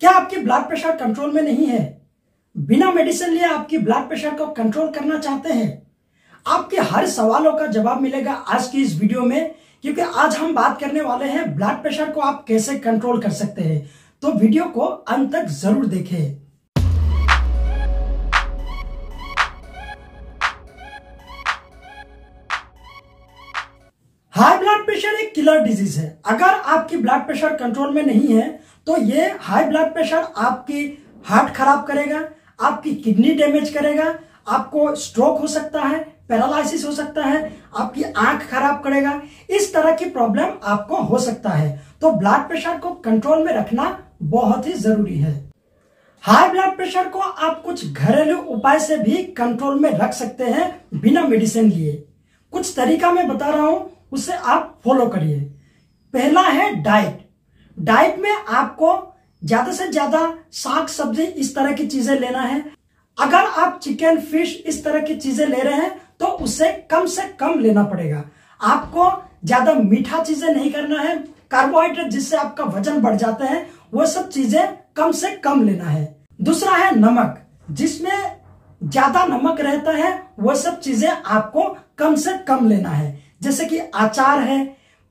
क्या आपकी blood pressure control में नहीं है? बिना मेडिसिन लिए आपकी ब्लड प्रेशर को कंट्रोल करना चाहते हैं? आपके हर सवालों का जवाब मिलेगा आज की इस वीडियो में, क्योंकि आज हम बात करने वाले हैं ब्लड प्रेशर को आप कैसे कंट्रोल कर सकते हैं। तो वीडियो को अंत तक जरूर देखें। हाई ब्लड प्रेशर एक किलर डिजीज है। अगर आपकी ब्लड प्रेशर कंट्रोल में नहीं है तो ये हाई ब्लड प्रेशर आपकी हार्ट खराब करेगा, आपकी किडनी डैमेज करेगा, आपको स्ट्रोक हो सकता है, पैरालिसिस हो सकता है, आपकी आंख खराब करेगा। इस तरह की प्रॉब्लम आपको हो सकता है। तो ब्लड प्रेशर को कंट्रोल में रखना बहुत ही जरूरी है। हाई ब्लड प्रेशर को आप कुछ घरेलू उपाय से भी कंट्रोल में रख सकते हैं बिना मेडिसिन लिए। कुछ तरीका मैं बता रहा हूं, उसे आप फॉलो करिए। पहला है डाइट। डाइट में आपको ज्यादा से ज्यादा साग सब्जी इस तरह की चीजें लेना है। अगर आप चिकन फिश इस तरह की चीजें ले रहे हैं तो उसे कम से कम लेना पड़ेगा। आपको ज्यादा मीठा चीजें नहीं करना है। कार्बोहाइड्रेट जिससे आपका वजन बढ़ जाता है वो सब चीजें कम से कम लेना है। दूसरा है नमक, जिसमें ज्यादा नमक रहता है वो सब चीजें आपको कम से कम लेना है। जैसे कि अचार है,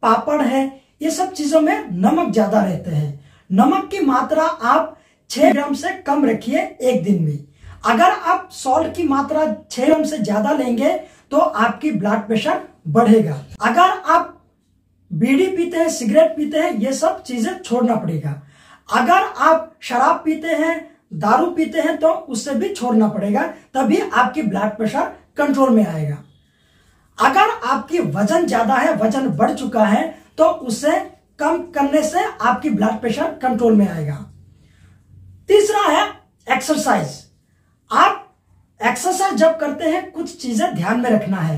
पापड़ है, ये सब चीजों में नमक ज्यादा रहते हैं। नमक की मात्रा आप 6 ग्राम से कम रखिए एक दिन में। अगर आप सॉल्ट की मात्रा 6 ग्राम से ज्यादा लेंगे तो आपकी ब्लड प्रेशर बढ़ेगा। अगर आप बीड़ी पीते हैं, सिगरेट पीते हैं, ये सब चीजें छोड़ना पड़ेगा। अगर आप शराब पीते हैं, दारू पीते हैं तो उससे भी छोड़ना पड़ेगा, तभी आपकी ब्लड प्रेशर कंट्रोल में आएगा। अगर आपकी वजन ज्यादा है, वजन बढ़ चुका है, तो उसे कम करने से आपकी ब्लड प्रेशर कंट्रोल में आएगा। तीसरा है एक्सरसाइज। आप एक्सरसाइज जब करते हैं कुछ चीजें ध्यान में रखना है।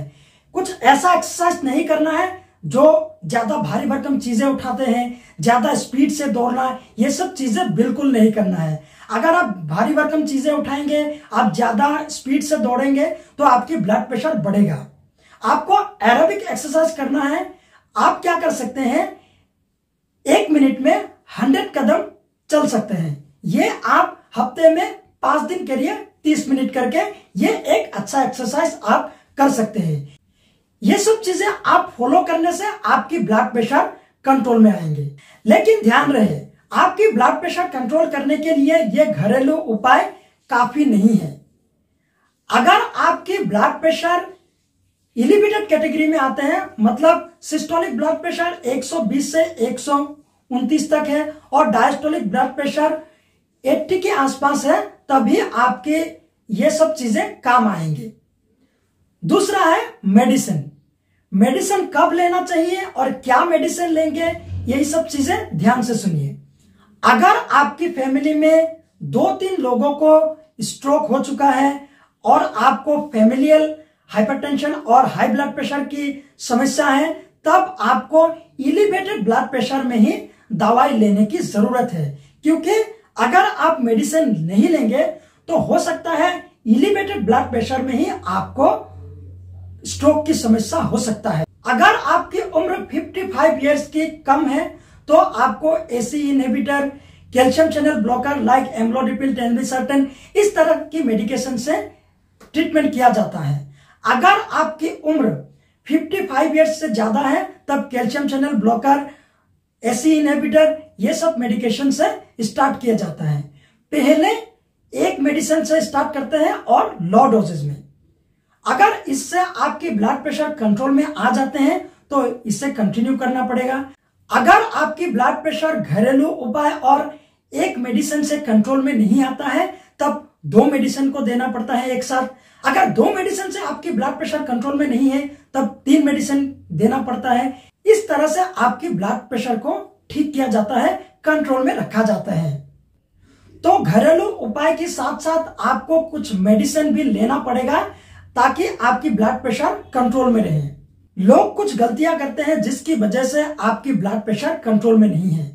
कुछ ऐसा एक्सरसाइज नहीं करना है जो ज्यादा भारी भरकम चीजें उठाते हैं, ज्यादा स्पीड से दौड़ना, ये सब चीजें बिल्कुल नहीं करना है। अगर आप भारी भरकम चीजें उठाएंगे, आप ज्यादा स्पीड से दौड़ेंगे तो आपकी ब्लड प्रेशर बढ़ेगा। आपको एरोबिक एक्सरसाइज करना है। आप क्या कर सकते हैं, 1 मिनट में 100 कदम चल सकते हैं। ये आप हफ्ते में 5 दिन करिए, 30 मिनट करके। ये एक अच्छा एक्सरसाइज आप कर सकते हैं। ये सब चीजें आप फॉलो करने से आपकी ब्लड प्रेशर कंट्रोल में आएंगे। लेकिन ध्यान रहे, आपकी ब्लड प्रेशर कंट्रोल करने के लिए ये घरेलू उपाय काफी नहीं है। अगर आपकी ब्लड प्रेशर एलिवेटेड कैटेगरी में आते हैं, मतलब सिस्टोलिक ब्लड प्रेशर 120 से 129 तक है और डायस्टोलिक ब्लड प्रेशर 80 के आसपास है, तभी आपके ये सब चीजें काम आएंगे। दूसरा है मेडिसिन। मेडिसिन कब लेना चाहिए और क्या मेडिसिन लेंगे, यही सब चीजें ध्यान से सुनिए। अगर आपकी फैमिली में 2-3 लोगों को स्ट्रोक हो चुका है और आपको फैमिलियल हाइपरटेंशन और हाई ब्लड प्रेशर की समस्या है, तब आपको एलिवेटेड ब्लड प्रेशर में ही दवाई लेने की जरूरत है। क्योंकि अगर आप मेडिसिन नहीं लेंगे तो हो सकता है एलिवेटेड ब्लड प्रेशर में ही आपको स्ट्रोक की समस्या हो सकता है। अगर आपकी उम्र 55 इयर्स की कम है तो आपको ACE inhibitor, calcium channel blocker like amlodipine, telmisartan, इस तरह की मेडिकेशन से ट्रीटमेंट किया जाता है। अगर आपकी उम्र 55 इयर्स से ज्यादा है तब calcium channel blocker, AC inhibitor, ये सब मेडिकेशन से स्टार्ट किया जाता है। पहले एक मेडिसिन से स्टार्ट करते हैं और लो डोजेज में। अगर इससे आपकी ब्लड प्रेशर कंट्रोल में आ जाते हैं तो इसे कंटिन्यू करना पड़ेगा। अगर आपकी ब्लड प्रेशर घरेलू उपाय और एक मेडिसिन से कंट्रोल में नहीं आता है तब 2 मेडिसिन को देना पड़ता है एक साथ। अगर 2 मेडिसिन से आपकी ब्लड प्रेशर कंट्रोल में नहीं है तब 3 मेडिसिन देना पड़ता है। इस तरह से आपकी ब्लड प्रेशर को ठीक किया जाता है, कंट्रोल में रखा जाता है। तो घरेलू उपाय के साथ साथ आपको कुछ मेडिसिन भी लेना पड़ेगा ताकि आपकी ब्लड प्रेशर कंट्रोल में रहे। लोग कुछ गलतियां करते हैं जिसकी वजह से आपकी ब्लड प्रेशर कंट्रोल में नहीं है।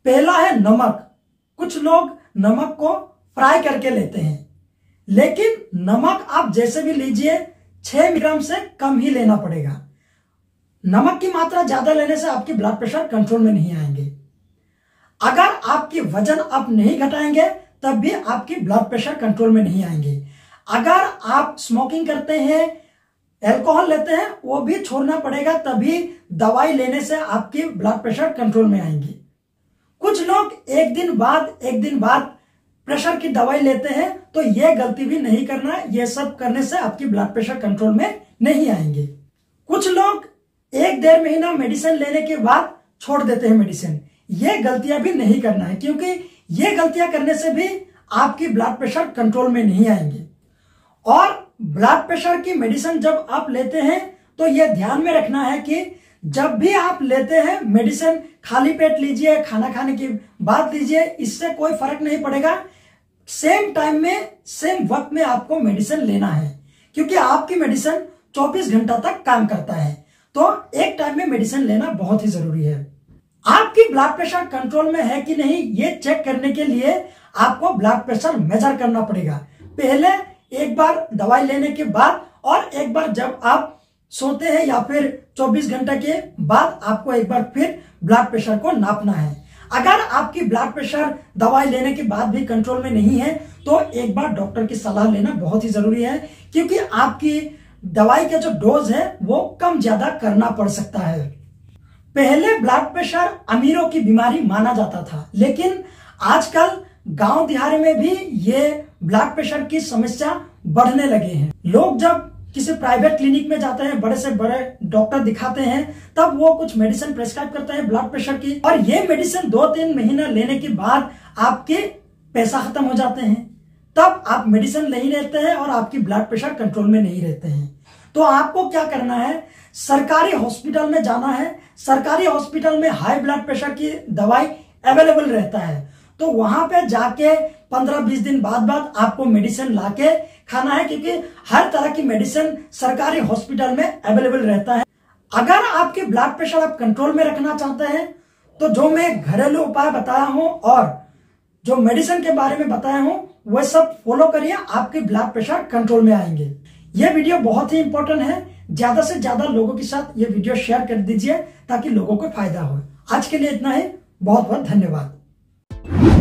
पहला है नमक। कुछ लोग नमक को फ्राई करके लेते हैं, लेकिन नमक आप जैसे भी लीजिए 6 ग्राम से कम ही लेना पड़ेगा। नमक की मात्रा ज्यादा लेने से आपकी ब्लड प्रेशर कंट्रोल में नहीं आएंगे। अगर आपकी वजन आप नहीं घटाएंगे तब भी आपकी ब्लड प्रेशर कंट्रोल में नहीं आएंगे। अगर आप स्मोकिंग करते हैं, अल्कोहल लेते हैं, वो भी छोड़ना पड़ेगा, तभी दवाई लेने से आपकी ब्लड प्रेशर कंट्रोल में आएंगी। कुछ लोग एक दिन बाद प्रेशर की दवाई लेते हैं, तो ये गलती भी नहीं करना। ये सब करने से आपकी ब्लड प्रेशर कंट्रोल में नहीं आएंगे। कुछ लोग 1-1.5 महीना मेडिसिन लेने के बाद छोड़ देते हैं मेडिसिन। ये गलतियां भी नहीं करना है, क्योंकि ये गलतियां करने से भी आपकी ब्लड प्रेशर कंट्रोल में नहीं आएंगे। और ब्लड प्रेशर की मेडिसिन जब आप लेते हैं तो यह ध्यान में रखना है कि जब भी आप लेते हैं मेडिसिन, खाली पेट लीजिए, खाना खाने के बाद लीजिए, इससे कोई फर्क नहीं पड़ेगा। सेम टाइम में, सेम वक्त में आपको मेडिसिन लेना है, क्योंकि आपकी मेडिसिन 24 घंटा तक काम करता है। तो एक टाइम में मेडिसिन लेना बहुत ही जरूरी है। आपकी ब्लड प्रेशर कंट्रोल में है कि नहीं, ये चेक करने के लिए आपको ब्लड प्रेशर मेजर करना पड़ेगा। पहले एक बार दवाई लेने के बाद, और एक बार जब आप सोते हैं या फिर 24 घंटे के बाद आपको एक बार फिर ब्लड प्रेशर को नापना है। अगर आपकी ब्लड प्रेशर दवाई लेने के बाद भी कंट्रोल में नहीं है तो एक बार डॉक्टर की सलाह लेना बहुत ही जरूरी है, क्योंकि आपकी दवाई का जो डोज है वो कम ज्यादा करना पड़ सकता है। पहले ब्लड प्रेशर अमीरों की बीमारी माना जाता था, लेकिन आजकल गांव देहात में भी ये ब्लड प्रेशर की समस्या बढ़ने लगे हैं। लोग जब किसी प्राइवेट क्लिनिक में जाते हैं, बड़े से बड़े डॉक्टर दिखाते हैं, तब वो कुछ मेडिसिन प्रेस्क्राइब करते हैं ब्लड प्रेशर की, और ये मेडिसिन 2-3 महीना लेने के बाद आपके पैसा खत्म हो जाते हैं। तब आप मेडिसिन नहीं लेते हैं और आपकी ब्लड प्रेशर कंट्रोल में नहीं रहते हैं। तो आपको क्या करना है, सरकारी हॉस्पिटल में जाना है। सरकारी हॉस्पिटल में हाई ब्लड प्रेशर की दवाई अवेलेबल रहता है, तो वहां पे जाके 15-20 दिन बाद आपको मेडिसिन लाके खाना है, क्योंकि हर तरह की मेडिसिन सरकारी हॉस्पिटल में अवेलेबल रहता है। अगर आपकी ब्लड प्रेशर आप कंट्रोल में रखना चाहते हैं तो जो मैं घरेलू उपाय बताया हूं और जो मेडिसिन के बारे में बताया हूं वह सब फॉलो करिए, आपके ब्लड प्रेशर कंट्रोल में आएंगे। यह वीडियो बहुत ही इंपॉर्टेंट है, ज्यादा से ज्यादा लोगों के साथ यह वीडियो शेयर कर दीजिए ताकि लोगों को फायदा हो। आज के लिए इतना ही, बहुत बहुत धन्यवाद।